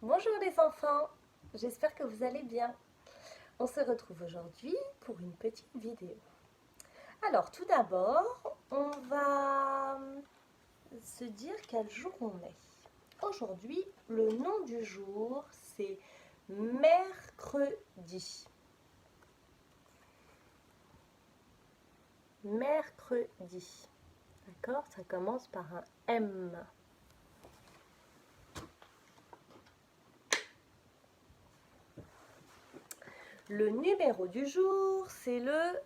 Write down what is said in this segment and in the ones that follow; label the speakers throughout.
Speaker 1: Bonjour les enfants, j'espère que vous allez bien. On se retrouve aujourd'hui pour une petite vidéo. Alors tout d'abord, on va se dire quel jour on est. Aujourd'hui, le nom du jour, c'est mercredi. Mercredi. D'accord? Ça commence par un M. Le numéro du jour, c'est le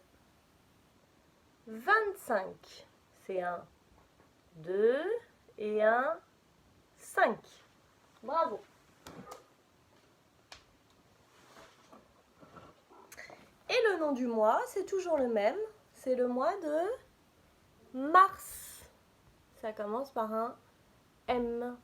Speaker 1: 25. C'est un 2 et un 5. Bravo. Et le nom du mois, c'est toujours le même. C'est le mois de mars. Ça commence par un M.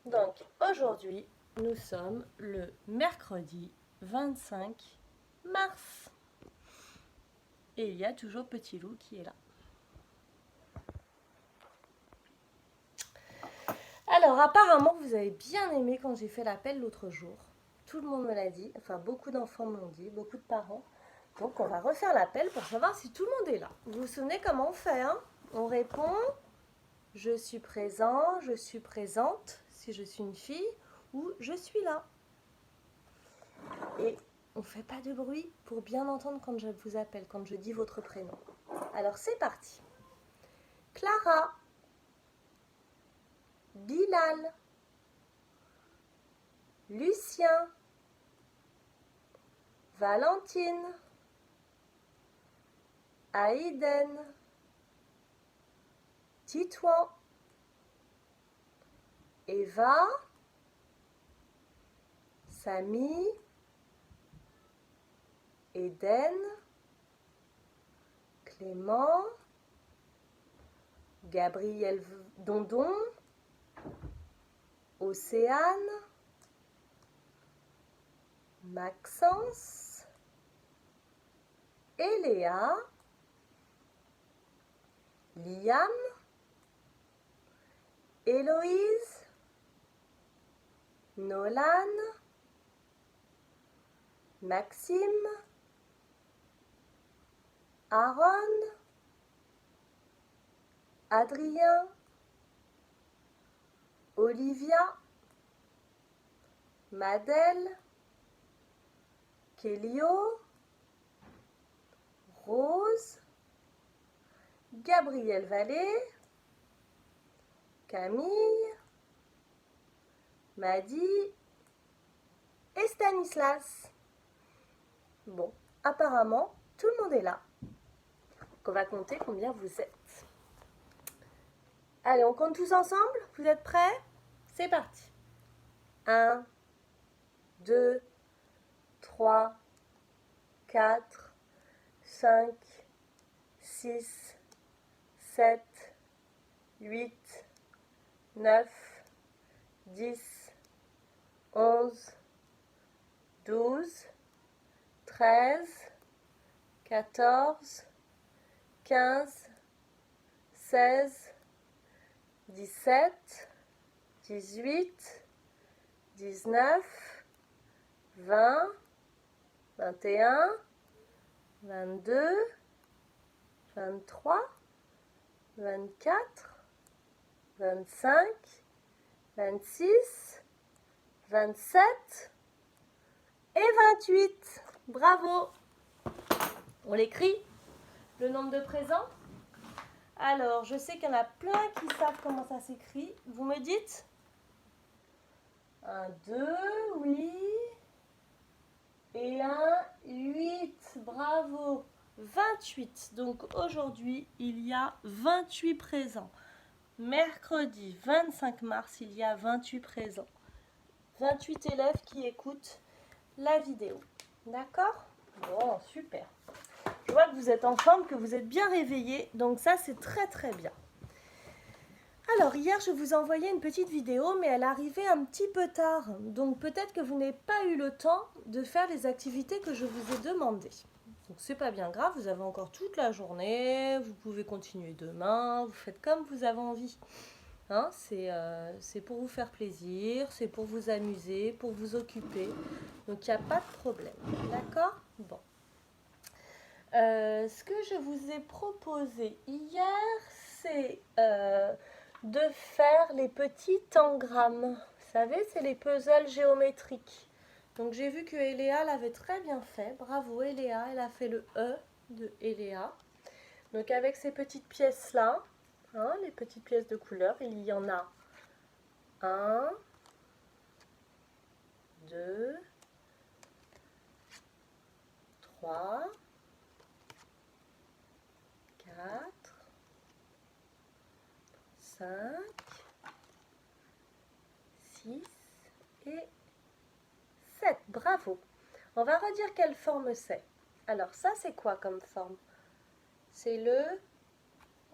Speaker 1: Donc aujourd'hui, nous sommes le mercredi 25 mars. Et il y a toujours Petit Loup qui est là. Alors apparemment, vous avez bien aimé quand j'ai fait l'appel l'autre jour. Tout le monde me l'a dit, enfin beaucoup d'enfants me l'ont dit, beaucoup de parents. Donc on va refaire l'appel pour savoir si tout le monde est là. Vous vous souvenez comment on fait, hein? On répond « Je suis présent, je suis présente » si je suis une fille, ou « Je suis là ». Et on ne fait pas de bruit pour bien entendre quand je vous appelle, quand je dis votre prénom. Alors c'est parti. Clara, Bilal, Lucien, Valentine, Aïden, Titouan, Eva, Samy, Eden, Clément, Gabriel Dondon, Océane, Maxence, Eléa, Liam, Héloïse, Nolan, Maxime, Aaron, Adrien, Olivia, Madel, Kélio, Rose, Gabriel Vallée, Camille, Maddy et Stanislas. Bon, apparemment, tout le monde est là. Donc on va compter combien vous êtes. Allez, on compte tous ensemble? Vous êtes prêts? C'est parti. 1, 2, 3, 4, 5, 6, 7, 8, 9, 10, 11, 12, 13, 14, 15, 16, 17, 18, 19, 20, 21, 22, 23, 24, 25, 26, 27 et 28. Bravo! On l'écrit, le nombre de présents. Alors, je sais qu'il y en a plein qui savent comment ça s'écrit. Vous me dites? 1, 2, oui. Et 1, 8. Bravo! 28. Donc aujourd'hui, il y a 28 présents. Mercredi 25 mars, il y a 28 présents. 28 élèves qui écoutent la vidéo. D'accord? Bon, super. Je vois que vous êtes en forme, que vous êtes bien réveillés. Donc ça, c'est très très bien. Alors, hier, je vous ai envoyé une petite vidéo, mais elle arrivait un petit peu tard. Donc peut-être que vous n'avez pas eu le temps de faire les activités que je vous ai demandées. Donc c'est pas bien grave, vous avez encore toute la journée, vous pouvez continuer demain, vous faites comme vous avez envie. Hein, c'est pour vous faire plaisir, c'est pour vous amuser, pour vous occuper. Donc il n'y a pas de problème. D'accord? Bon. Ce que je vous ai proposé hier, c'est de faire les petits tangrammes. Vous savez, c'est les puzzles géométriques. Donc j'ai vu que Eléa l'avait très bien fait. Bravo Eléa, elle a fait le E de Eléa. Donc avec ces petites pièces-là, hein, les petites pièces de couleur, il y en a 1, 2, 3, 4, 5, 6 et 7. Bravo. On va redire quelle forme c'est. Alors ça, c'est quoi comme forme? C'est le...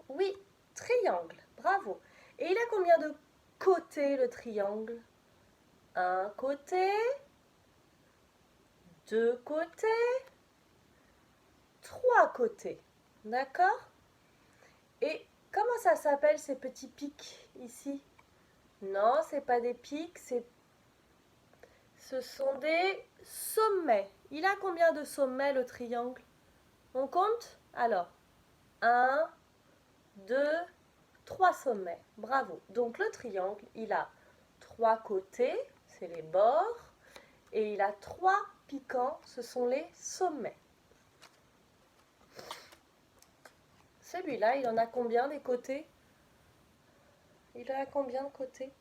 Speaker 1: Oui, triangle. Bravo. Et il a combien de côtés le triangle? Un côté, deux côtés, trois côtés. D'accord? Et comment ça s'appelle ces petits pics ici? Non, c'est pas des pics, ce sont des sommets. Il a combien de sommets le triangle? On compte? Alors, 1, 2, 3 sommets. Bravo. Donc le triangle, il a 3 côtés, c'est les bords, et il a 3 piquants, ce sont les sommets. Celui-là, il en a combien des côtés? Il en a combien de côtés?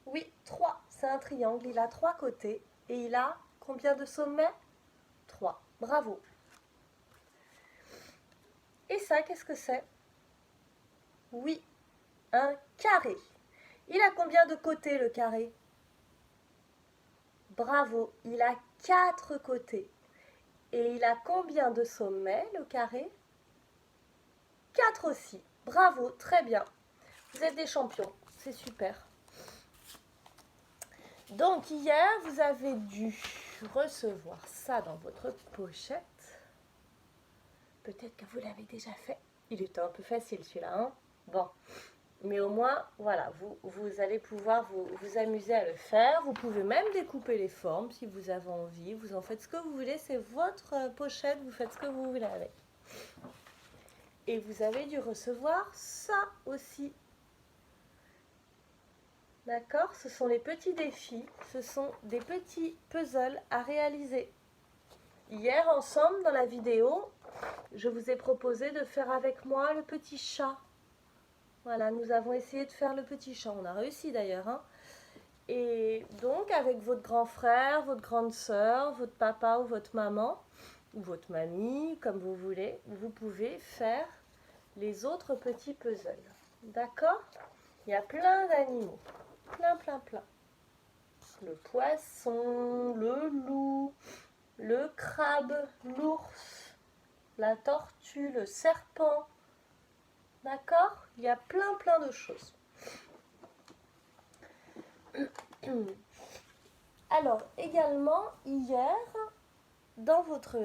Speaker 1: Oui, 3. C'est un triangle, il a 3 côtés, et il a combien de sommets? 3. Bravo. Et ça, qu'est-ce que c'est? Oui, un carré. Il a combien de côtés le carré? Bravo, il a 4 côtés. Et il a combien de sommets le carré? 4 aussi. Bravo, très bien. Vous êtes des champions, c'est super. Donc hier, vous avez dû recevoir ça dans votre pochette. Peut-être que vous l'avez déjà fait. Il était un peu facile celui-là, hein? Bon. Mais au moins, voilà, vous allez pouvoir vous amuser à le faire. Vous pouvez même découper les formes si vous avez envie. Vous en faites ce que vous voulez. C'est votre pochette. Vous faites ce que vous voulez avec. Et vous avez dû recevoir ça aussi. D'accord? Ce sont les petits défis. Ce sont des petits puzzles à réaliser. Hier, ensemble, dans la vidéo, je vous ai proposé de faire avec moi le petit chat. Voilà, nous avons essayé de faire le petit chat. On a réussi d'ailleurs. Hein. Et donc, avec votre grand frère, votre grande sœur, votre papa ou votre maman, ou votre mamie, comme vous voulez, vous pouvez faire les autres petits puzzles. D'accord? Il y a plein d'animaux. Plein. Le poisson, le loup, le crabe, l'ours, la tortue, le serpent. D'accord? Il y a plein de choses. Alors, également, hier, dans votre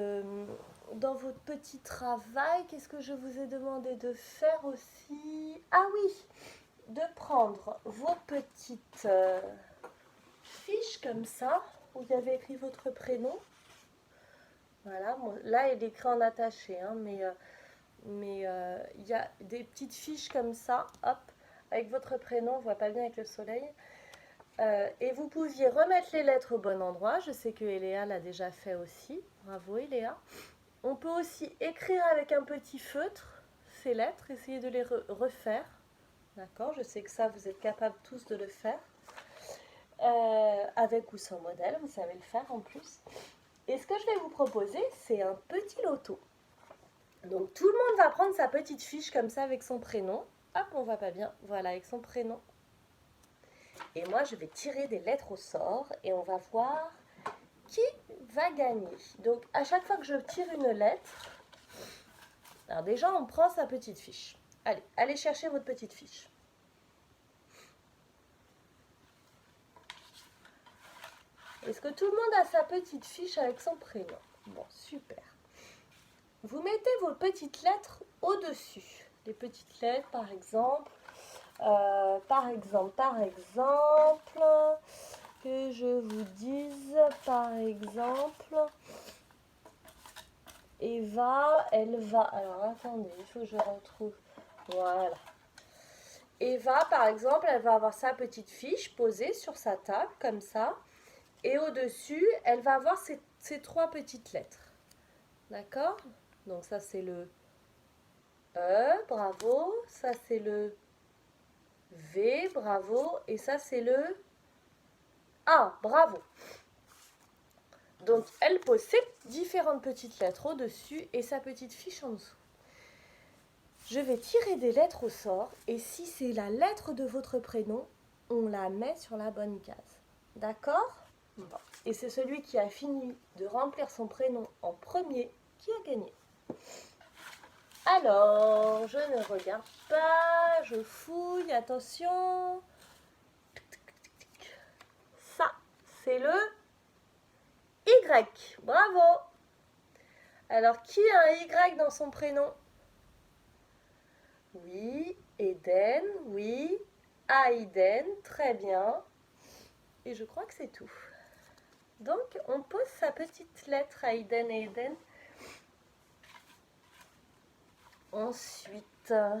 Speaker 1: petit travail, qu'est-ce que je vous ai demandé de faire aussi? Ah oui, de prendre vos petites fiches comme ça, où vous avez écrit votre prénom. Voilà, bon, là, il est écrit en attaché, hein, mais il y a des petites fiches comme ça, hop, avec votre prénom, on ne voit pas bien avec le soleil. Et vous pouviez remettre les lettres au bon endroit. Je sais que Eléa l'a déjà fait aussi. Bravo Eléa. On peut aussi écrire avec un petit feutre ces lettres, essayer de les refaire. D'accord? Je sais que ça, vous êtes capables tous de le faire. Avec ou sans modèle, vous savez le faire en plus. Et ce que je vais vous proposer, c'est un petit loto. Donc tout le monde va prendre sa petite fiche comme ça avec son prénom. Hop, on voit pas bien. Voilà, avec son prénom. Et moi, je vais tirer des lettres au sort et on va voir qui va gagner. Donc, à chaque fois que je tire une lettre, alors déjà, on prend sa petite fiche. Allez chercher votre petite fiche. Est-ce que tout le monde a sa petite fiche avec son prénom? Bon, super. vous mettez vos petites lettres au-dessus. Les petites lettres, par exemple, que je vous dise, par exemple, Eva, elle va, alors attendez, il faut que je retrouve, voilà. Eva, par exemple, elle va avoir sa petite fiche posée sur sa table, comme ça, et au-dessus, elle va avoir ces 3 petites lettres, d'accord? Donc ça, c'est le E, bravo, ça, c'est le V, bravo, et ça, c'est le A, bravo. Donc, elle pose ses différentes petites lettres au-dessus et sa petite fiche en dessous. Je vais tirer des lettres au sort et si c'est la lettre de votre prénom, on la met sur la bonne case. D'accord? Bon. Et c'est celui qui a fini de remplir son prénom en premier qui a gagné. Alors, je ne regarde pas, je fouille, attention. Ça, c'est le Y. Bravo. Alors, qui a un Y dans son prénom? Oui, Eden, oui. Aiden, très bien. Et je crois que c'est tout. Donc, on pose sa petite lettre à Aiden et Eden. Ensuite, ça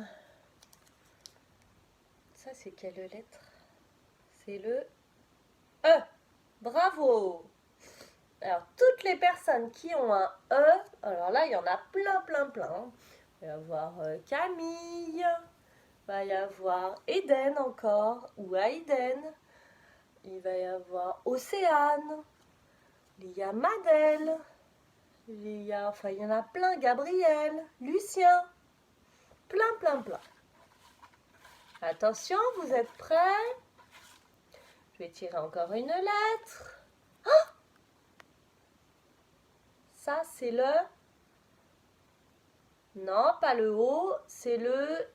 Speaker 1: c'est quelle lettre? C'est le E. Bravo! Alors, toutes les personnes qui ont un E, alors là, il y en a plein. Il va y avoir Camille, il va y avoir Eden encore, ou Aiden. Il va y avoir Océane, il y a Madel, il y en a plein, Gabriel, Lucien, plein. Attention, vous êtes prêts? Je vais tirer encore une lettre. Oh! Ça, c'est le... Non, pas le O, c'est le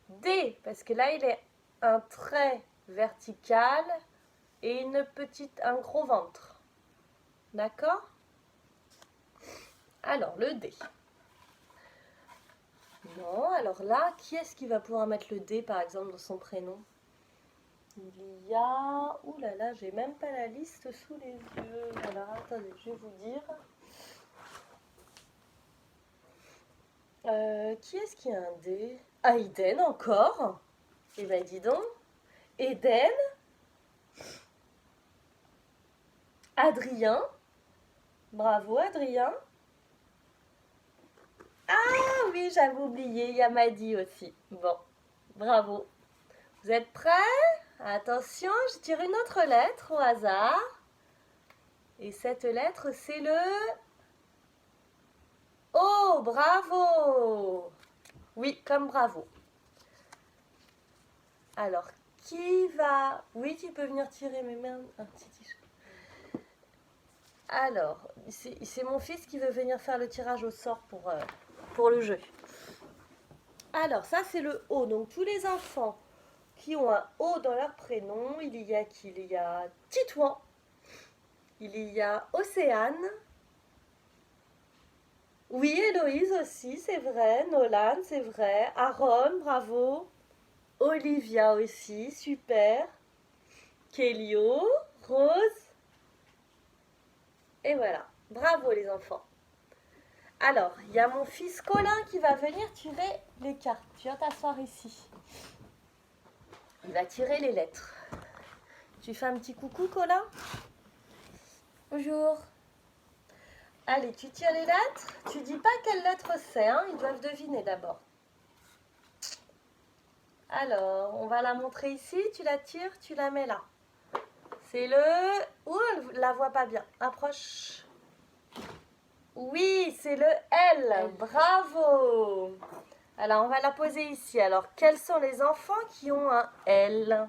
Speaker 1: D, parce que là, il est un trait vertical et un gros ventre. D'accord? Alors, le D. Non, alors là, qui est-ce qui va pouvoir mettre le D, par exemple, dans son prénom? Il y a... Ouh là là, j'ai même pas la liste sous les yeux. Alors, attendez, je vais vous dire. Qui est-ce qui a un D? Aiden encore? Eh ben dis donc. Eden. Adrien. Bravo Adrien. Ah oui, j'avais oublié, il y a Maddy aussi. Bon, bravo. Vous êtes prêts? Attention, je tire une autre lettre au hasard. Et cette lettre, c'est le O. Bravo. Oui, comme bravo. Alors, qui va... Oui, tu peux venir tirer, mais merde, un petit t-shirt. Alors, c'est mon fils qui veut venir faire le tirage au sort pour le jeu. Alors, ça, c'est le O. Donc, tous les enfants qui ont un O dans leur prénom, il y a qui? Il y a Titouan, il y a Océane. Oui, Héloïse aussi, c'est vrai. Nolan, c'est vrai. Aaron, bravo. Olivia aussi, super. Kélio, Rose. Et voilà. Bravo les enfants. Alors, il y a mon fils Colin qui va venir tirer les cartes. Tu viens t'asseoir ici. Il va tirer les lettres. Tu fais un petit coucou, Colin? Bonjour. Allez, tu tires les lettres. Tu dis pas quelle lettre c'est, hein? Ils doivent deviner d'abord. Alors, on va la montrer ici. Tu la tires, tu la mets là. C'est le... Ouh, elle la voit pas bien. Approche. Oui, c'est le L. Bravo. Alors, on va la poser ici. Alors, quels sont les enfants qui ont un L?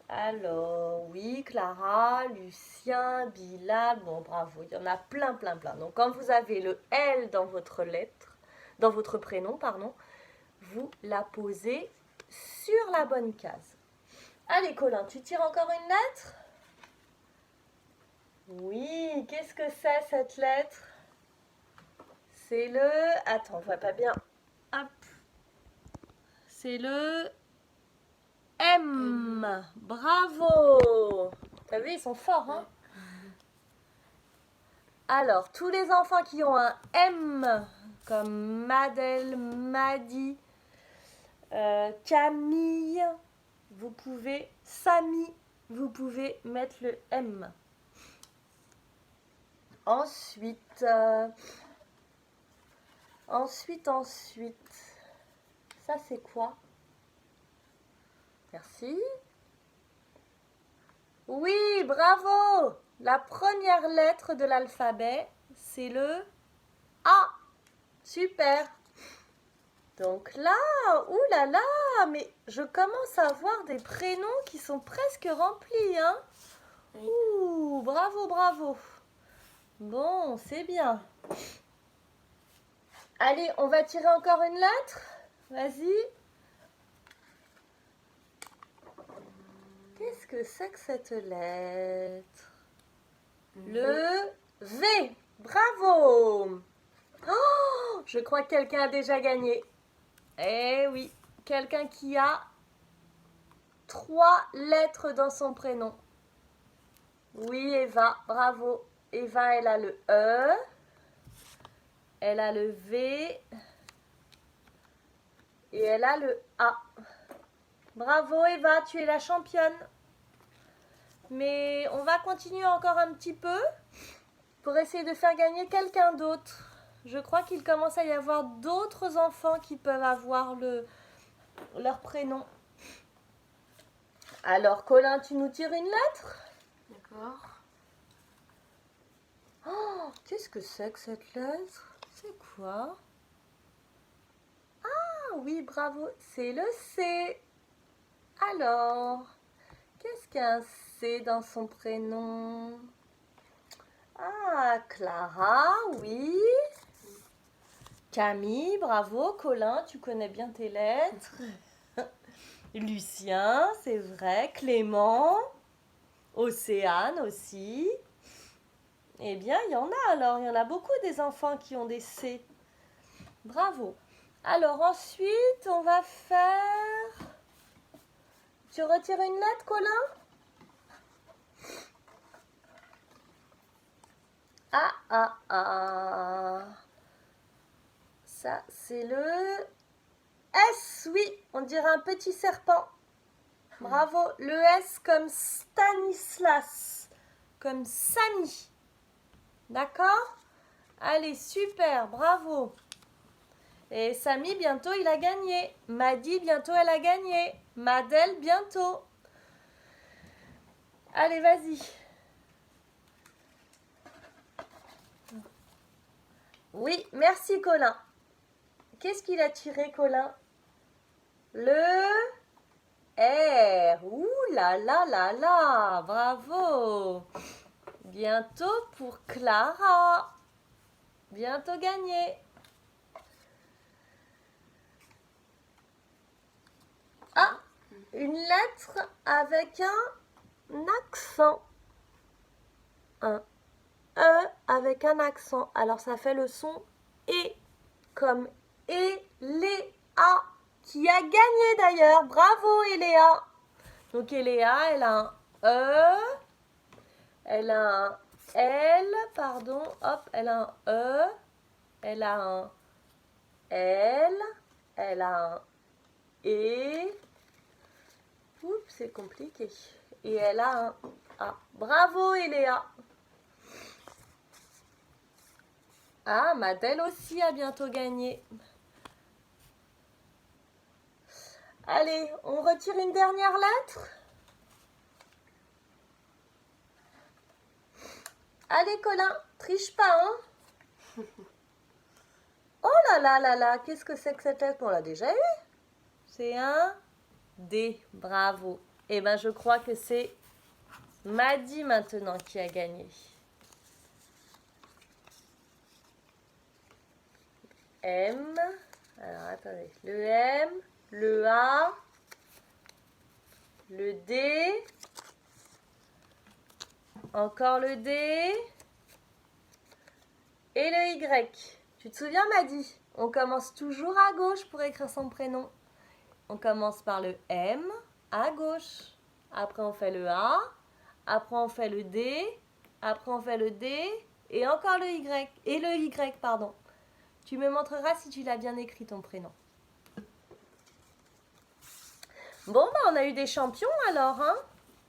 Speaker 1: Alors, oui, Clara, Lucien, Bilal. Bon, bravo, il y en a plein. Donc, quand vous avez le L dans votre lettre, dans votre prénom, pardon, vous la posez sur la bonne case. Allez, Colin, tu tires encore une lettre? Oui, qu'est-ce que c'est cette lettre? C'est le... Attends, on voit pas bien. Hop. C'est le M. Bravo. T'as vu, ils sont forts, hein? Alors, tous les enfants qui ont un M, comme Madel, Madi, Camille, vous pouvez, Samy, vous pouvez mettre le M. Ensuite, ça c'est quoi? Merci. Oui, bravo! La première lettre de l'alphabet, c'est le A. Super. Donc là, oulala, mais je commence à voir des prénoms qui sont presque remplis, hein? Oui. Ouh, bravo, bravo. Bon, c'est bien. Allez, on va tirer encore une lettre. Vas-y. Qu'est-ce que c'est que cette lettre? Le V. Bravo. Oh, je crois que quelqu'un a déjà gagné. Eh oui, quelqu'un qui a 3 lettres dans son prénom. Oui, Eva, bravo. Eva, elle a le E. Elle a le V. Et elle a le A. Bravo Eva, tu es la championne. Mais on va continuer encore un petit peu pour essayer de faire gagner quelqu'un d'autre. Je crois qu'il commence à y avoir d'autres enfants qui peuvent avoir leur prénom. Alors Colin, tu nous tires une lettre?
Speaker 2: D'accord.
Speaker 1: Oh, qu'est-ce que c'est que cette lettre? C'est quoi? Ah oui, bravo, c'est le C. Alors, qu'est-ce qu'un C dans son prénom? Ah, Clara, oui. Camille, bravo. Colin, tu connais bien tes lettres. Lucien, c'est vrai. Clément. Océane aussi. Eh bien, il y en a alors. Il y en a beaucoup des enfants qui ont des C. Bravo. Alors ensuite, on va faire... Tu retires une lettre, Colin? Ah, ah, ah. Ça, c'est le S, oui. On dirait un petit serpent. Bravo. Le S comme Stanislas. Comme Samy. D'accord? Allez, super. Bravo. Et Samy, bientôt, il a gagné. Madi, bientôt, elle a gagné. Madel, bientôt. Allez, vas-y. Oui, merci Colin. Qu'est-ce qu'il a tiré, Colin? Le R. Ouh là là là là. Bravo. Bientôt pour Clara. Bientôt gagné. Ah, une lettre avec un accent. Un E avec un accent. Alors ça fait le son E comme Eléa qui a gagné d'ailleurs. Bravo Eléa. Donc Eléa, elle a un E, elle a un L, pardon, hop, elle a un E, elle a un L, elle a un E. Oups, c'est compliqué. Et elle a un A. Bravo Eléa. Ah, Madel aussi a bientôt gagné. Allez, on retire une dernière lettre. Allez, Colin, triche pas, hein. Oh là là là là, qu'est-ce que c'est que cette lettre? On l'a déjà eu. C'est un D, bravo. Eh bien, je crois que c'est Madi maintenant qui a gagné. M, alors attendez, le M, le A, le D, encore le D et le Y. Tu te souviens, Maddy? On commence toujours à gauche pour écrire son prénom. On commence par le M à gauche. Après, on fait le A. Après, on fait le D. Après, on fait le D. Et encore le Y. Et le Y, pardon. Tu me montreras si tu l'as bien écrit, ton prénom. Bon, bah, on a eu des champions alors, hein?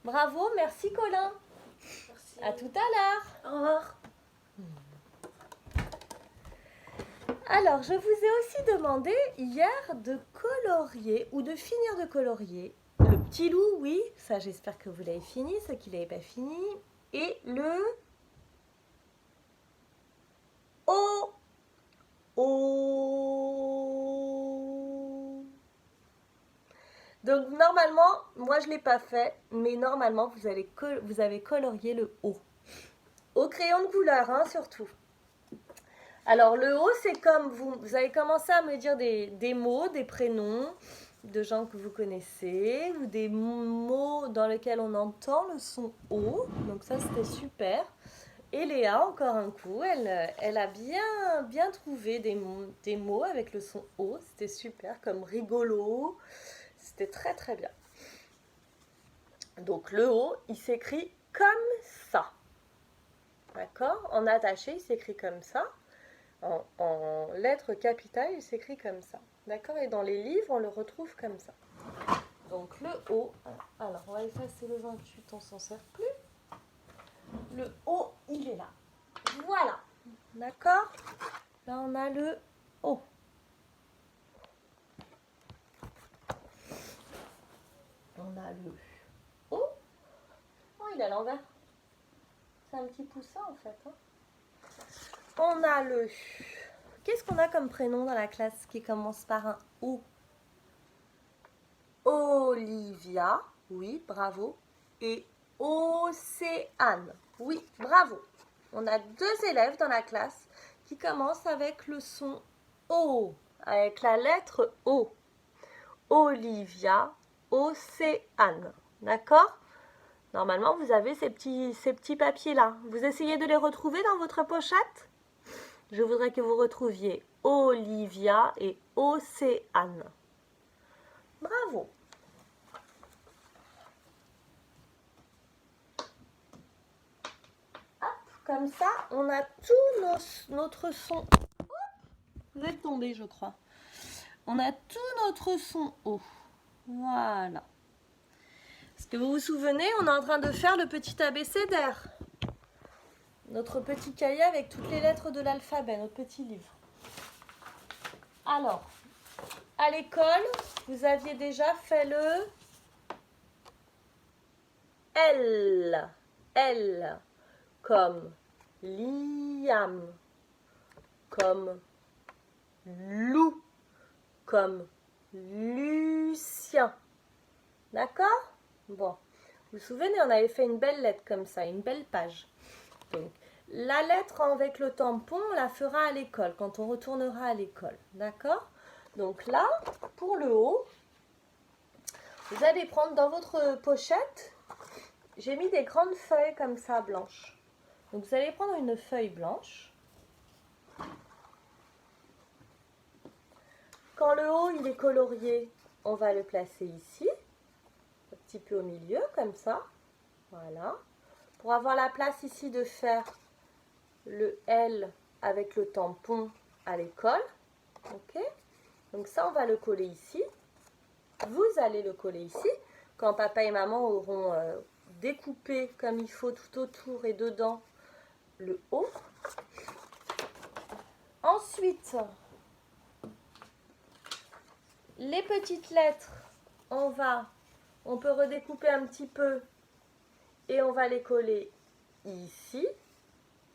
Speaker 1: Bravo, merci Colin.
Speaker 2: Merci.
Speaker 1: À tout à l'heure.
Speaker 2: Au revoir.
Speaker 1: Alors, je vous ai aussi demandé hier de colorier ou de finir de colorier le petit loup, oui, ça j'espère que vous l'avez fini, ceux qui ne l'avaient pas fini, et le O. O. Donc normalement, moi je ne l'ai pas fait, mais normalement vous avez colorié le O. Au crayon de couleur, hein, surtout. Alors le O, c'est comme vous avez commencé à me dire des mots, des prénoms de gens que vous connaissez, ou des mots dans lesquels on entend le son O. Donc ça, c'était super. Et Léa, encore un coup, elle a bien trouvé des mots avec le son O. C'était super, comme rigolo. C'était très très bien. Donc le O, il s'écrit comme ça. D'accord? En attaché, il s'écrit comme ça. En lettres capitales, il s'écrit comme ça. D'accord? Et dans les livres, on le retrouve comme ça. Donc le O, alors on va effacer le 28, on s'en sert plus. Le O, il est là. Voilà. D'accord? Là, on a le O. On a le O. Oh, il est à l'envers. C'est un petit poussin en fait. Hein. On a le... Qu'est-ce qu'on a comme prénom dans la classe qui commence par un O? Olivia, oui, bravo. Et Océane, oui, bravo. On a 2 élèves dans la classe qui commencent avec le son O, avec la lettre O. Olivia, Océane, d'accord? Normalement, vous avez ces petits papiers-là. Vous essayez de les retrouver dans votre pochette? Je voudrais que vous retrouviez Olivia et Océane. Bravo. Hop, comme ça, on a tout notre son. Hop, vous êtes tombé, je crois. On a tout notre son O. Voilà. Est-ce que vous vous souvenez, on est en train de faire le petit abécédaire. Notre petit cahier avec toutes les lettres de l'alphabet, notre petit livre. Alors, à l'école, vous aviez déjà fait le L. L. Comme Liam. Comme Lou. Comme Lucien. D'accord? Bon. Vous vous souvenez, on avait fait une belle lettre comme ça, une belle page. Donc, la lettre avec le tampon, on la fera à l'école, quand on retournera à l'école. D'accord? Donc là, pour le haut, vous allez prendre dans votre pochette, j'ai mis des grandes feuilles comme ça, blanches. Donc vous allez prendre une feuille blanche. Quand le haut, il est colorié, on va le placer ici, un petit peu au milieu, comme ça. Voilà. Pour avoir la place ici de faire le L avec le tampon à l'école. Ok? Donc ça, on va le coller ici. Vous allez le coller ici. Quand papa et maman auront découpé comme il faut tout autour et dedans le O. Ensuite, les petites lettres, on peut redécouper un petit peu et on va les coller ici.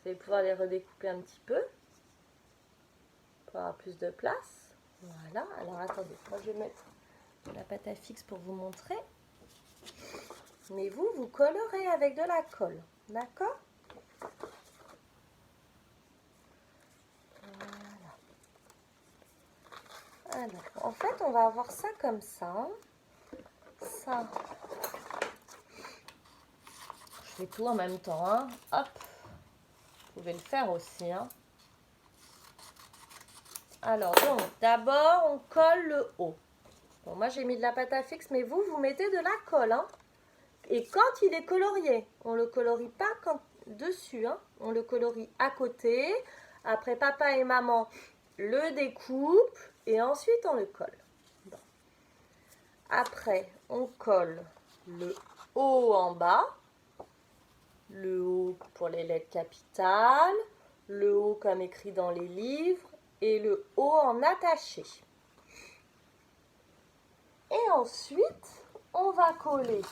Speaker 1: Vous allez pouvoir les redécouper un petit peu pour avoir plus de place. Voilà, alors attendez, moi je vais mettre la pâte à fixe pour vous montrer. Mais vous collerez avec de la colle, d'accord? Voilà. Alors, en fait, on va avoir ça comme ça. Ça. Je fais tout en même temps, hein. Hop. Vous pouvez le faire aussi, hein. Alors, donc, d'abord, on colle le haut. Bon, moi, j'ai mis de la pâte à fixe, mais vous mettez de la colle, hein. Et quand il est colorié, on ne le colorie pas dessus, hein. On le colorie à côté. Après, papa et maman le découpent et ensuite, on le colle. Bon. Après, on colle le haut en bas. Le haut pour les lettres capitales. Le haut comme écrit dans les livres. Et le haut en attaché. Et ensuite, on va coller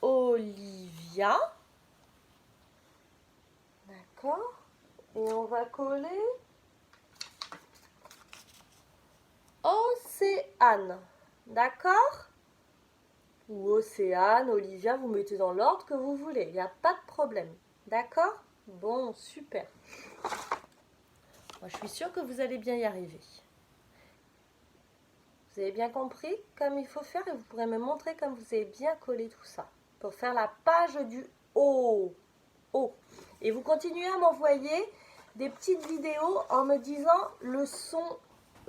Speaker 1: Olivia. D'accord. Et on va coller Océane. D'accord? Ou Océane, Olivia, vous mettez dans l'ordre que vous voulez. Il n'y a pas de problème. D'accord? Bon, super. Moi, je suis sûre que vous allez bien y arriver. Vous avez bien compris comme il faut faire et vous pourrez me montrer comme vous avez bien collé tout ça. Pour faire la page du haut. Et vous continuez à m'envoyer des petites vidéos en me disant le son,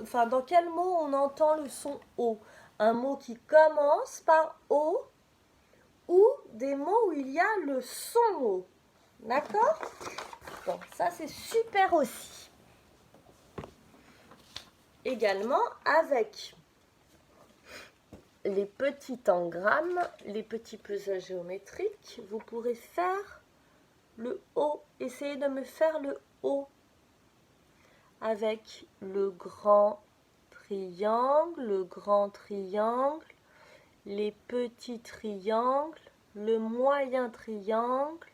Speaker 1: enfin dans quel mot on entend le son O. Un mot qui commence par O ou des mots où il y a le son O. D'accord? Bon, ça c'est super aussi. Également avec les petits engrammes, les petits puzzles géométriques, vous pourrez faire le O. Essayez de me faire le O avec le grand triangle, les petits triangles, le moyen triangle,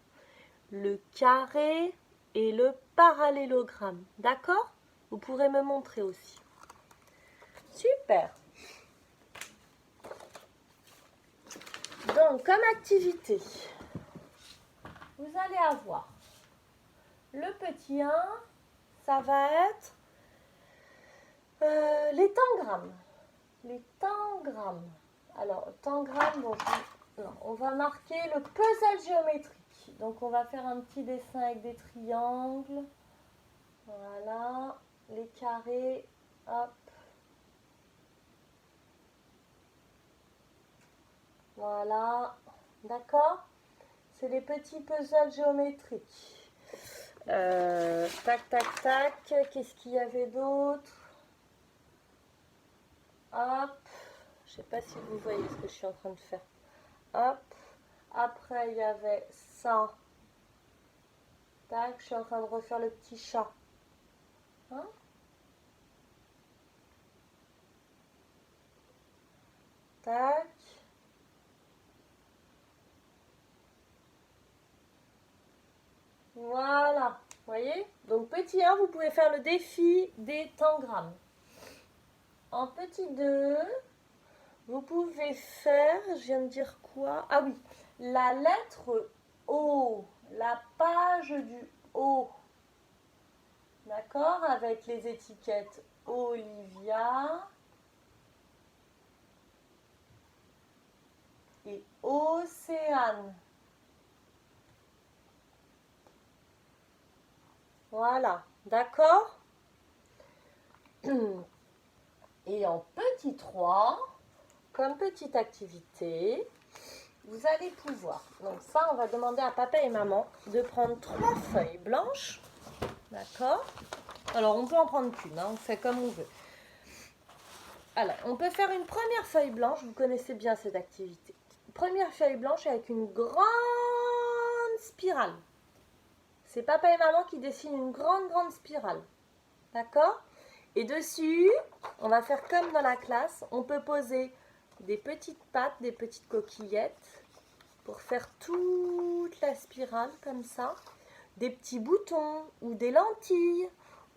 Speaker 1: le carré et le parallélogramme. D'accord? Vous pourrez me montrer aussi. Super. Donc, comme activité, vous allez avoir le petit 1, ça va être les tangrammes. Les tangrammes. Alors, tangramme, bon, non, on va marquer le puzzle géométrique. Donc, on va faire un petit dessin avec des triangles. Voilà. Les carrés. Hop. Voilà. D'accord? C'est les petits puzzles géométriques. Tac, tac, tac. Qu'est-ce qu'il y avait d'autre? Hop. Je ne sais pas si vous voyez ce que je suis en train de faire. Hop. Après, il y avait ça. Tac, je suis en train de refaire le petit chat. Hein? Tac. Voilà. Vous voyez? Donc, petit 1, vous pouvez faire le défi des tangrammes. En petit 2, vous pouvez faire, je viens de dire quoi? Ah oui, la lettre O, la page du O. D'accord? Avec les étiquettes Olivia et Océane. Voilà, d'accord? Et en petit 3, comme petite activité, vous allez pouvoir, donc ça on va demander à papa et maman de prendre 3 feuilles blanches, d'accord? Alors on peut en prendre qu'une, hein, on fait comme on veut. Alors on peut faire une première feuille blanche, vous connaissez bien cette activité. Première feuille blanche avec une grande spirale. C'est papa et maman qui dessinent une grande spirale, d'accord? Et dessus, on va faire comme dans la classe, on peut poser des petites pattes, des petites coquillettes pour faire toute la spirale comme ça. Des petits boutons ou des lentilles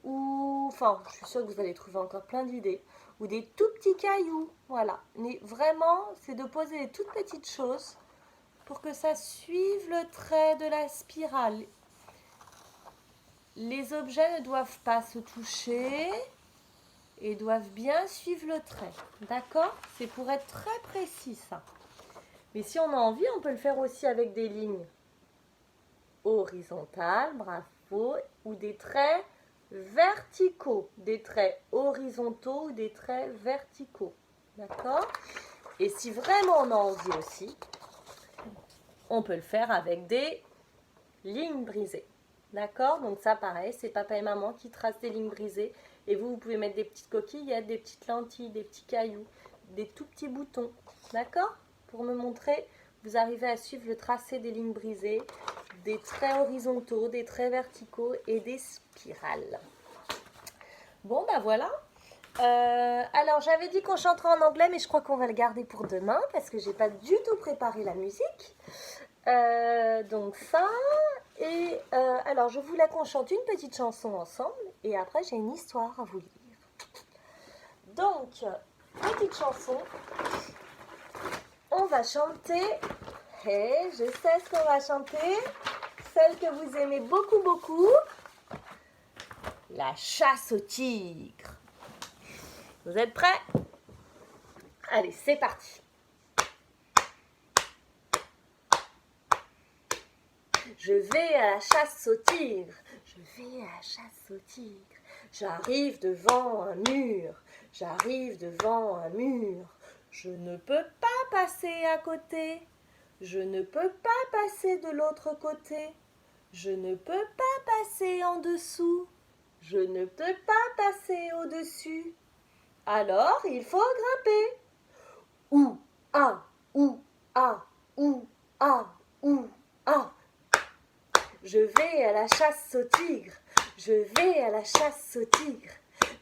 Speaker 1: ou, enfin, je suis sûre que vous allez trouver encore plein d'idées. Ou des tout petits cailloux, voilà. Mais vraiment, c'est de poser des toutes petites choses pour que ça suive le trait de la spirale. Les objets ne doivent pas se toucher et doivent bien suivre le trait. D'accord? C'est pour être très précis ça. Mais si on a envie, on peut le faire aussi avec des lignes horizontales, bravo, ou des traits verticaux, des traits horizontaux ou des traits verticaux. D'accord? Et si vraiment on a envie aussi, on peut le faire avec des lignes brisées. D'accord? Donc ça, pareil, c'est papa et maman qui tracent des lignes brisées. Et vous pouvez mettre des petites coquillettes, des petites lentilles, des petits cailloux, des tout petits boutons. D'accord? Pour me montrer, vous arrivez à suivre le tracé des lignes brisées, des traits horizontaux, des traits verticaux et des spirales. Bon, bah voilà. Alors, j'avais dit qu'on chanterait en anglais, mais je crois qu'on va le garder pour demain parce que j'ai pas du tout préparé la musique. Donc ça, et alors je voulais qu'on chante une petite chanson ensemble et après j'ai une histoire à vous lire. Donc, petite chanson, on va chanter, et je sais ce qu'on va chanter, celle que vous aimez beaucoup beaucoup, la chasse au tigre. Vous êtes prêts? Allez, c'est parti. Je vais à la chasse au tigre, je vais à la chasse au tigre. J'arrive devant un mur, j'arrive devant un mur. Je ne peux pas passer à côté, je ne peux pas passer de l'autre côté. Je ne peux pas passer en dessous, je ne peux pas passer au-dessus. Alors il faut grimper. Ou, ah, ou, ah, ou, ah, ou, ah. Je vais à la chasse au tigre, je vais à la chasse au tigre.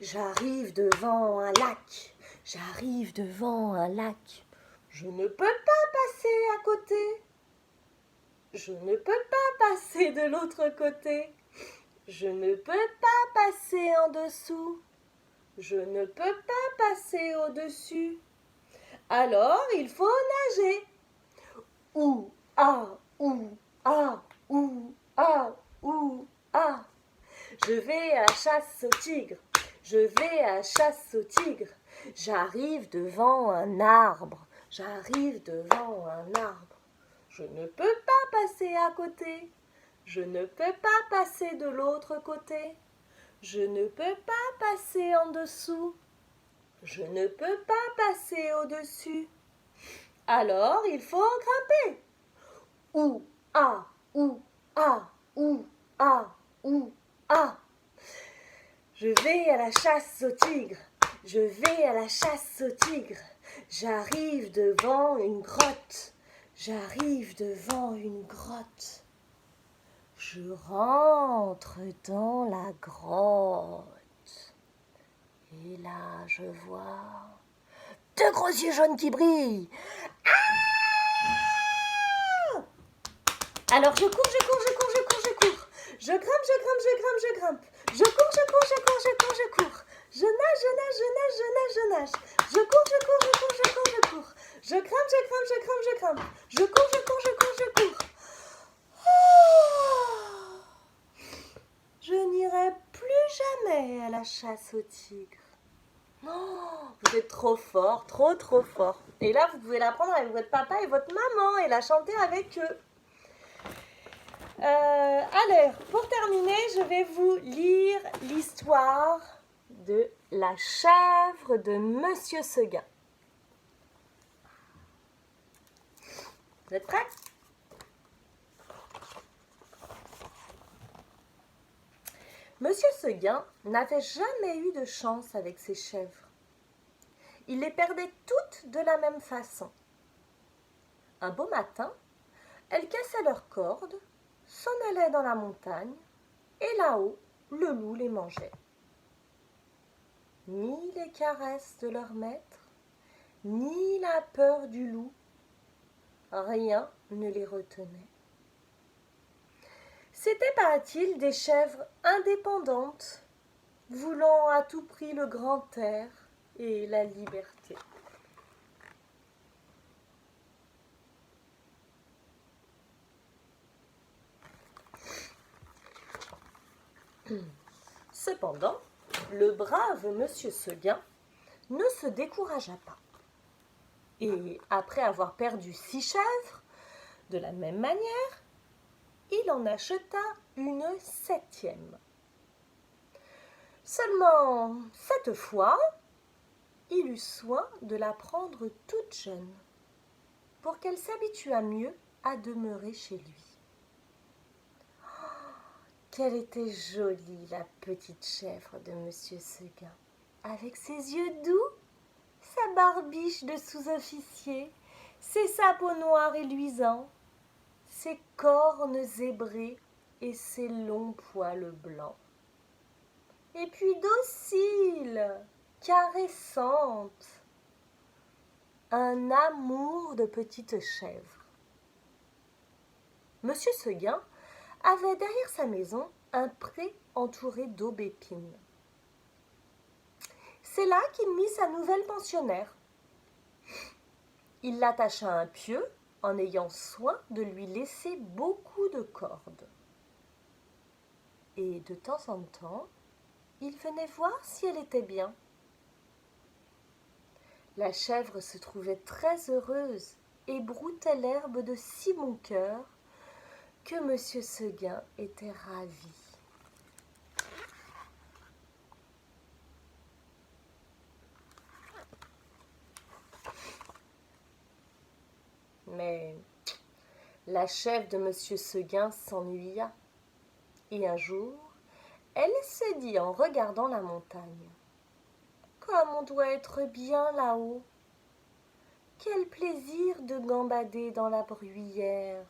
Speaker 1: J'arrive devant un lac, j'arrive devant un lac. Je ne peux pas passer à côté, je ne peux pas passer de l'autre côté. Je ne peux pas passer en dessous, je ne peux pas passer au-dessus. Alors il faut nager. Ou, ah, ou, ah, ou, ah, ou, ah. Je vais à la chasse au tigre, je vais à la chasse au tigre. J'arrive devant un arbre, j'arrive devant un arbre. Je ne peux pas passer à côté, je ne peux pas passer de l'autre côté. Je ne peux pas passer en dessous, je ne peux pas passer au-dessus. Alors il faut grimper. Ou, ah, ou, ah, ou, ah, ou, ah. Je vais à la chasse au tigre, je vais à la chasse au tigre. J'arrive devant une grotte, j'arrive devant une grotte. Je rentre dans la grotte. Et là, je vois deux gros yeux jaunes qui brillent. Ah! Alors je cours, je cours, je cours, je cours, je cours. Je grimpe, je grimpe, je grimpe, je grimpe. Je cours, je cours, je cours, je cours, je cours. Je nage, je nage, je nage, je nage, je nage. Je cours, je cours, je cours, je cours, je cours. Je grimpe, je grimpe, je grimpe, je grimpe. Je cours, je cours, je cours, je cours. Oh, je n'irai plus jamais à la chasse au tigre. Oh, vous êtes trop fort, trop trop fort. Et là, vous pouvez l'apprendre avec votre papa et votre maman et la chanter avec eux. Alors, pour terminer, je vais vous lire l'histoire de la chèvre de Monsieur Seguin. Vous êtes prêts? Monsieur Seguin n'avait jamais eu de chance avec ses chèvres. Il les perdait toutes de la même façon. Un beau matin, elles cassaient leurs cordes, s'en allaient dans la montagne, et là-haut, le loup les mangeait. Ni les caresses de leur maître, ni la peur du loup, rien ne les retenait. C'étaient, paraît-il, des chèvres indépendantes, voulant à tout prix le grand air et la liberté. Cependant, le brave Monsieur Seguin ne se découragea pas. Et après avoir perdu 6 chèvres, de la même manière, il en acheta une 7e. Seulement, cette fois, il eut soin de la prendre toute jeune, pour qu'elle s'habituât mieux à demeurer chez lui. Qu'elle était jolie, la petite chèvre de Monsieur Seguin, avec ses yeux doux, sa barbiche de sous-officier, ses sabots noirs et luisants, ses cornes zébrées et ses longs poils blancs. Et puis docile, caressante, un amour de petite chèvre. Monsieur Seguin avait derrière sa maison un pré entouré d'aubépines. C'est là qu'il mit sa nouvelle pensionnaire. Il l'attacha à un pieu en ayant soin de lui laisser beaucoup de cordes. Et de temps en temps, il venait voir si elle était bien. La chèvre se trouvait très heureuse et broutait l'herbe de si bon cœur que Monsieur Seguin était ravi. Mais la chèvre de Monsieur Seguin s'ennuya. Et un jour, elle se dit en regardant la montagne: comme on doit être bien là-haut! Quel plaisir de gambader dans la bruyère,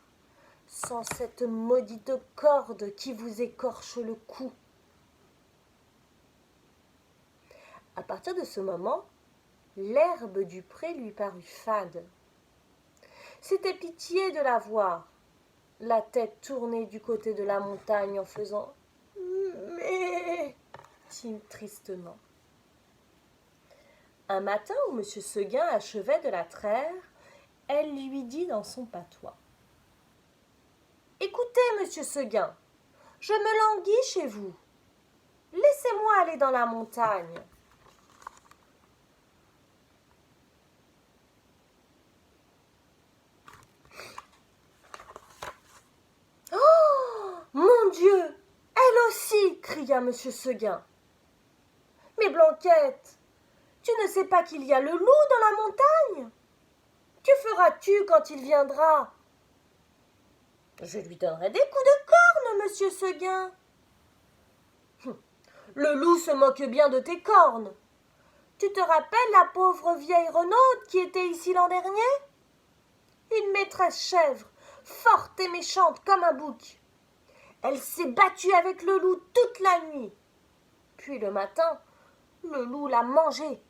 Speaker 1: sans cette maudite corde qui vous écorche le cou. À partir de ce moment, l'herbe du pré lui parut fade. C'était pitié de la voir, la tête tournée du côté de la montagne en faisant « mais » tristement. Un matin où M. Seguin achevait de la traire, elle lui dit dans son patois: « Écoutez, Monsieur Seguin, je me languis chez vous. Laissez-moi aller dans la montagne. » Mon Dieu, elle aussi, cria M. Seguin. Mais Blanquette, tu ne sais pas qu'il y a le loup dans la montagne? Que feras-tu quand il viendra? Je lui donnerai des coups de corne, Monsieur Seguin. Le loup se moque bien de tes cornes. Tu te rappelles la pauvre vieille Renaude qui était ici l'an dernier? Une maîtresse chèvre, forte et méchante comme un bouc. Elle s'est battue avec le loup toute la nuit. Puis le matin, le loup l'a mangée.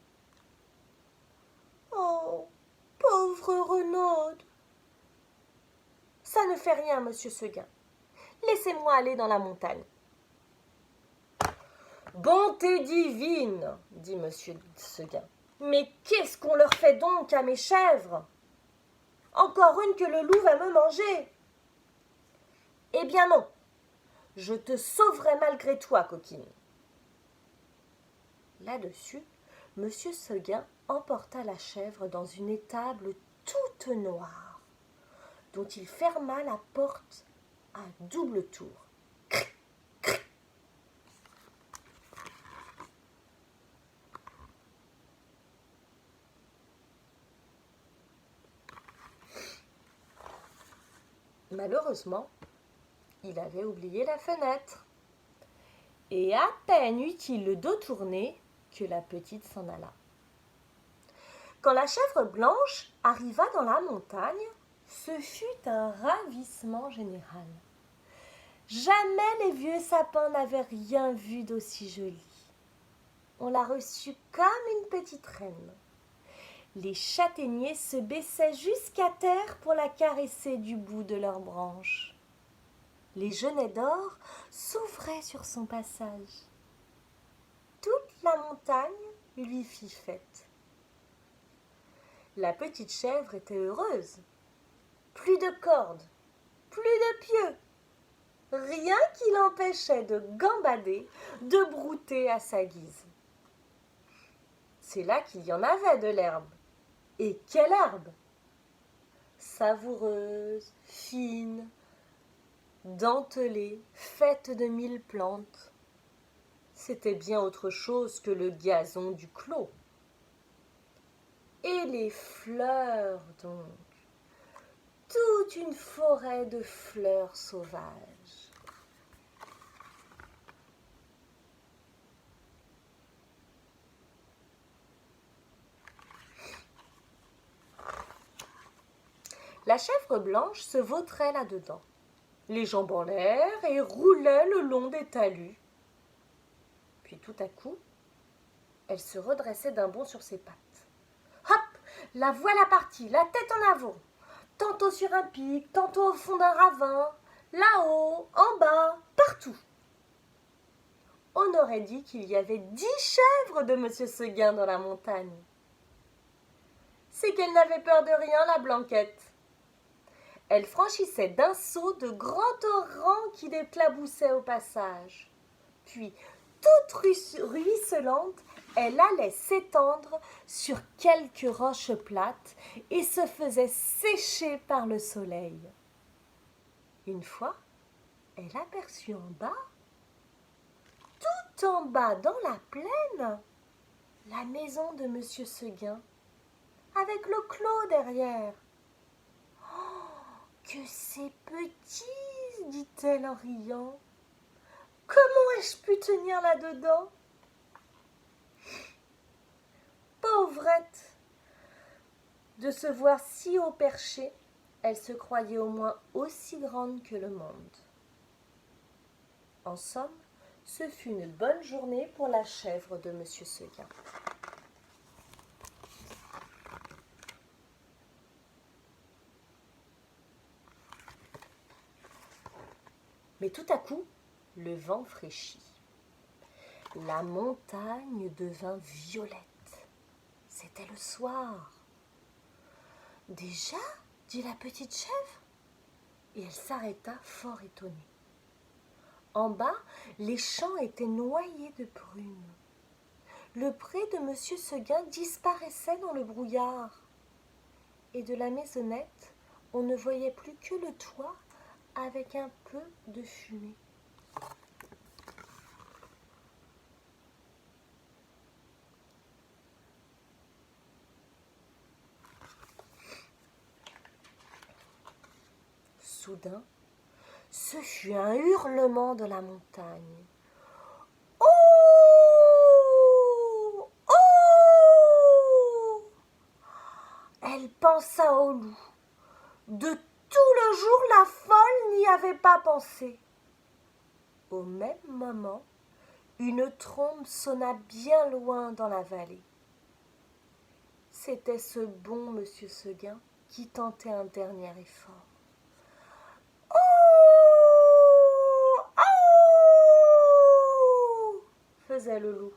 Speaker 1: Oh, pauvre Renaude! Ça ne fait rien, Monsieur Seguin. Laissez-moi aller dans la montagne. Bonté divine, dit Monsieur Seguin. Mais qu'est-ce qu'on leur fait donc à mes chèvres? Encore une que le loup va me manger. Eh bien non, je te sauverai malgré toi, coquine. Là-dessus, Monsieur Seguin emporta la chèvre dans une étable toute noire, dont il ferma la porte à double tour. Cric, cric. Malheureusement, il avait oublié la fenêtre. Et à peine eut-il le dos tourné que la petite s'en alla. Quand la chèvre blanche arriva dans la montagne, ce fut un ravissement général. Jamais les vieux sapins n'avaient rien vu d'aussi joli. On la reçut comme une petite reine. Les châtaigniers se baissaient jusqu'à terre pour la caresser du bout de leurs branches. Les genêts d'or s'ouvraient sur son passage. Toute la montagne lui fit fête. La petite chèvre était heureuse. Plus de cordes, plus de pieux. Rien qui l'empêchait de gambader, de brouter à sa guise. C'est là qu'il y en avait de l'herbe. Et quelle herbe! Savoureuse, fine, dentelée, faite de 1000 plantes. c'était bien autre chose que le gazon du clos. Et les fleurs, donc, toute une forêt de fleurs sauvages. La chèvre blanche se vautrait là-dedans, les jambes en l'air, et roulait le long des talus. Puis tout à coup, elle se redressait d'un bond sur ses pattes. Hop, la voilà partie, la tête en avant, tantôt sur un pic, tantôt au fond d'un ravin, là-haut, en bas, partout. On aurait dit qu'il y avait 10 chèvres de Monsieur Seguin dans la montagne. C'est qu'elle n'avait peur de rien, la Blanquette. Elle franchissait d'un saut de grands torrents qui l'éclaboussaient au passage. Puis, toute ruisselante, elle allait s'étendre sur quelques roches plates et se faisait sécher par le soleil. Une fois, elle aperçut en bas, tout en bas dans la plaine, la maison de Monsieur Seguin, avec le clos derrière. « Que c'est petit !» dit-elle en riant. « Comment ai-je pu tenir là-dedans ?» Pauvrette! De se voir si haut perché, elle se croyait au moins aussi grande que le monde. En somme, ce fut une bonne journée pour la chèvre de Monsieur Seguin. Mais tout à coup, le vent fraîchit. La montagne devint violette. C'était le soir. « Déjà ?» dit la petite chèvre. Et elle s'arrêta fort étonnée. En bas, les champs étaient noyés de brume. Le pré de Monsieur Seguin disparaissait dans le brouillard. Et de la maisonnette, on ne voyait plus que le toit avec un peu de fumée. Soudain, ce fut un hurlement de la montagne. « Oh ! Oh !» Elle pensa au loup. De tout le jour, la folle n'y avait pas pensé. Au même moment, une trompe sonna bien loin dans la vallée. C'était ce bon Monsieur Seguin qui tentait un dernier effort. « Oh ! Oh !» faisait le loup.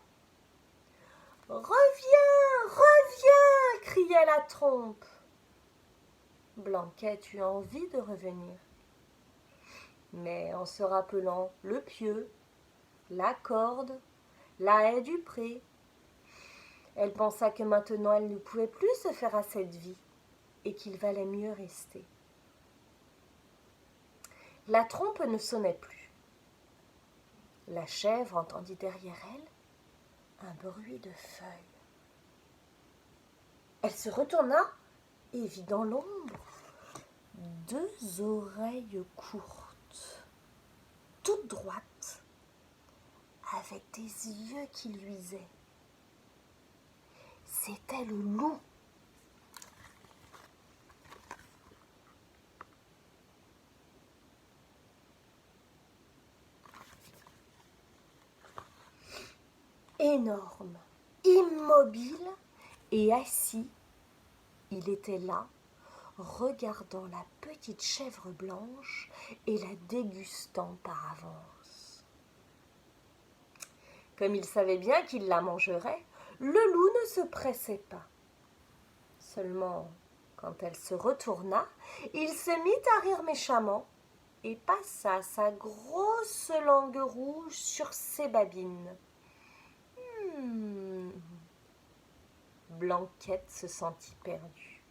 Speaker 1: « Reviens, reviens !» criait la trompe. Blanquette eut envie de revenir. Mais en se rappelant le pieu, la corde, la haie du pré, elle pensa que maintenant elle ne pouvait plus se faire à cette vie et qu'il valait mieux rester. La trompe ne sonnait plus. La chèvre entendit derrière elle un bruit de feuilles. Elle se retourna et vit dans l'ombre 2 oreilles courtes, toutes droites, avec des yeux qui luisaient. C'était le loup. Énorme, immobile et assis, il était là, regardant la petite chèvre blanche et la dégustant par avance. Comme il savait bien qu'il la mangerait, le loup ne se pressait pas. Seulement, quand elle se retourna, il se mit à rire méchamment et passa sa grosse langue rouge sur ses babines. Blanquette se sentit perdue.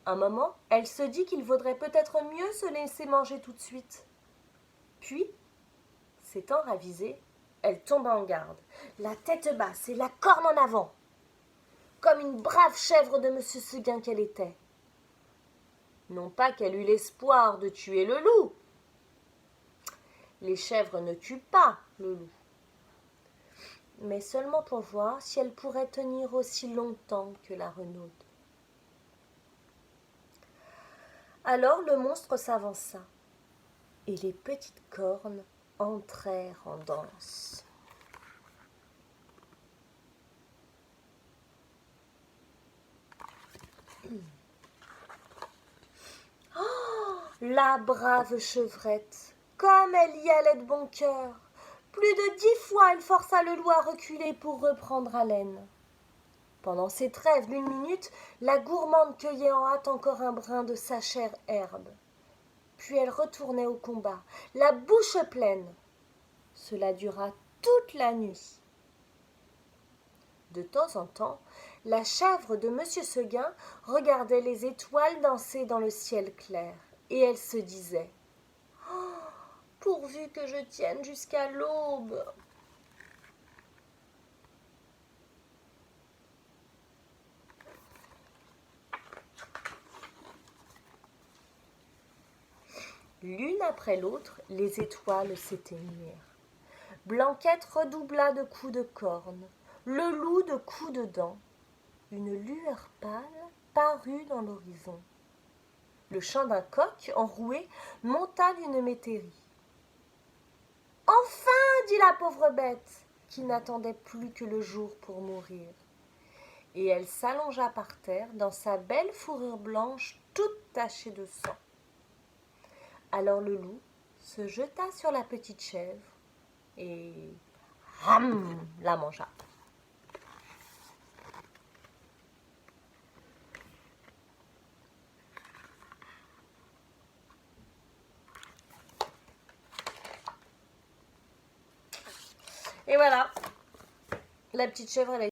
Speaker 1: Un moment, elle se dit qu'il vaudrait peut-être mieux se laisser manger tout de suite. Puis, s'étant ravisée, Elle tomba en garde, la tête basse et la corne en avant, comme une brave chèvre de M. Seguin qu'elle était. Non pas qu'elle eût l'espoir de tuer le loup. Les chèvres ne tuent pas le loup, mais seulement pour voir si elle pourrait tenir aussi longtemps que la renaude. Alors le monstre s'avança, et les petites cornes entrèrent en danse. Oh, la brave chevrette, comme elle y allait de bon cœur. Plus de 10 fois elle força le loup à reculer pour reprendre haleine. Pendant ces trêves d'une minute, la gourmande cueillait en hâte encore un brin de sa chère herbe. Puis elle retournait au combat, la bouche pleine. Cela dura toute la nuit. De temps en temps, la chèvre de M. Seguin regardait les étoiles danser dans le ciel clair, et elle se disait « Oh, pourvu que je tienne jusqu'à l'aube !» L'une après l'autre, les étoiles s'éteignirent. Blanquette redoubla de coups de corne, le loup de coups de dents. Une lueur pâle parut dans l'horizon. Le chant d'un coq enroué monta d'une métairie. « Enfin !» dit la pauvre bête, qui n'attendait plus que le jour pour mourir. Et elle s'allongea par terre dans sa belle fourrure blanche toute tachée de sang. Alors le loup se jeta sur la petite chèvre et la mangea. Et voilà, la petite chèvre, elle a